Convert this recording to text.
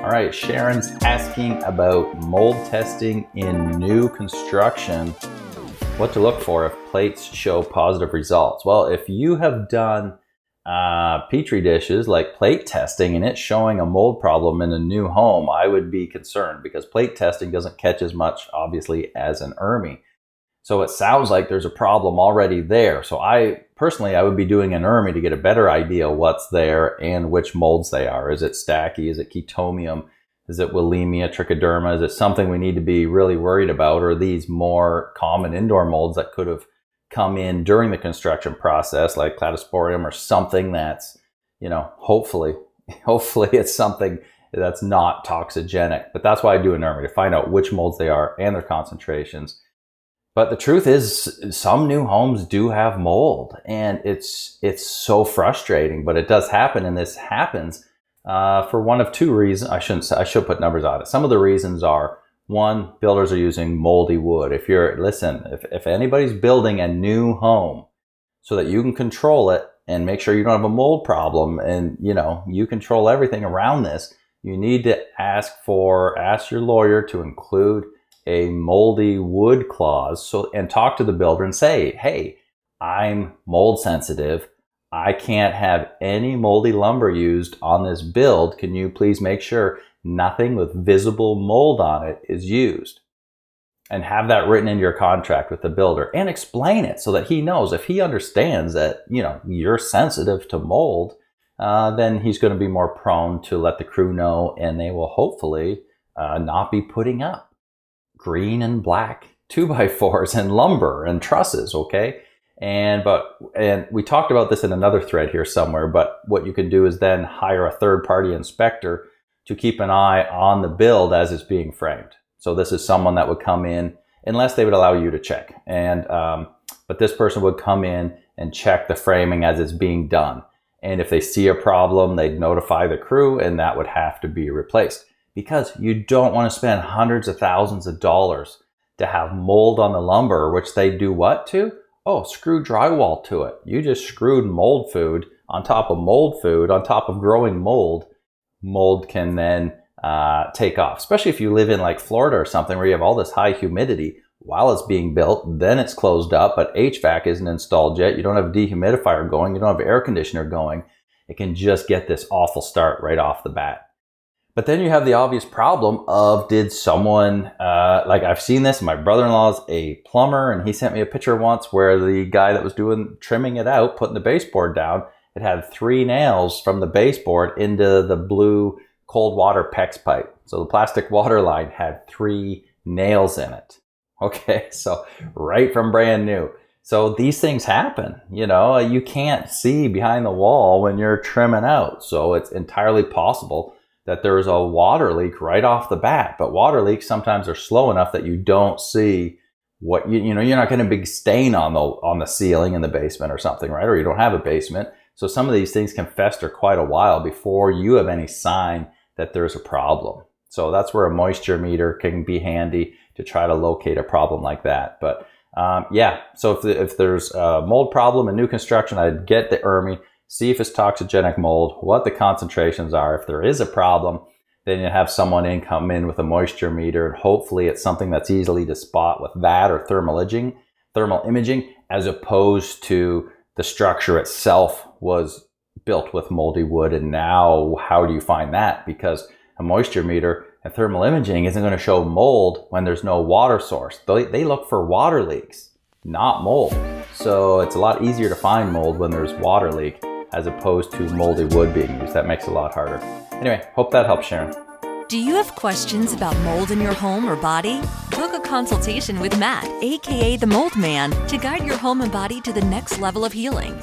All right, Sharon's asking about mold testing in new construction. What to look for if plates show positive results? Well, if you have done Petri dishes like plate testing and it's showing a mold problem in a new home, I would be concerned because plate testing doesn't catch as much, obviously, as an ERMI. So it sounds like there's a problem already there. So I would be doing an ERMI to get a better idea what's there and which molds they are. Is it Stachy? Is it Chaetomium? Is it Willemia, Trichoderma? Is it something we need to be really worried about? Or are these more common indoor molds that could have come in during the construction process, like Cladosporium or something that's, hopefully it's something that's not toxigenic. But that's why I do an ERMI, to find out which molds they are and their concentrations. But the truth is, some new homes do have mold, and it's so frustrating, but it does happen, and this happens for one of two reasons. I should put numbers on it. Some of the reasons are, one, builders are using moldy wood. If anybody's building a new home so that you can control it and make sure you don't have a mold problem and, you control everything around this, you need to ask your lawyer to include a moldy wood clause, and talk to the builder and say, hey, I'm mold sensitive. I can't have any moldy lumber used on this build. Can you please make sure nothing with visible mold on it is used? And have that written in your contract with the builder and explain it so that he knows. If he understands that, you're sensitive to mold, then he's going to be more prone to let the crew know, and they will hopefully not be putting up green and black 2x4s and lumber and trusses, okay? And we talked about this in another thread here somewhere, but what you can do is then hire a third-party inspector to keep an eye on the build as it's being framed. So this is someone that would come in, unless they would allow you to check. But this person would come in and check the framing as it's being done. And if they see a problem, they'd notify the crew, and that would have to be replaced. Because you don't want to spend hundreds of thousands of dollars to have mold on the lumber, which they do what to? Oh, screw drywall to it. You just screwed mold food on top of mold food, on top of growing mold. Mold can then take off, especially if you live in like Florida or something where you have all this high humidity while it's being built, then it's closed up, but HVAC isn't installed yet. You don't have a dehumidifier going. You don't have air conditioner going. It can just get this awful start right off the bat. But then you have the obvious problem of, did someone, like I've seen this, my brother-in-law's a plumber, and he sent me a picture once where the guy that was trimming it out, putting the baseboard down, it had 3 nails from the baseboard into the blue cold water PEX pipe. So the plastic water line had 3 nails in it. Okay, so right from brand new. So these things happen, you can't see behind the wall when you're trimming out. So it's entirely possible that there's a water leak right off the bat. But water leaks sometimes are slow enough that you don't see what, you're not getting a big stain on the ceiling in the basement or something, right? Or you don't have a basement. So some of these things can fester quite a while before you have any sign that there's a problem. So that's where a moisture meter can be handy to try to locate a problem like that. But so if there's a mold problem in new construction, I'd get the ERMI, see if it's toxigenic mold, what the concentrations are. If there is a problem, then you have someone come in with a moisture meter, and hopefully it's something that's easily to spot with that or thermal imaging, as opposed to the structure itself was built with moldy wood. And now how do you find that? Because a moisture meter and thermal imaging isn't going to show mold when there's no water source. They look for water leaks, not mold. So it's a lot easier to find mold when there's water leak as opposed to moldy wood being used. That makes it a lot harder. Anyway, hope that helps, Sharon. Do you have questions about mold in your home or body? Book a consultation with Matt, aka the Mold Man, to guide your home and body to the next level of healing.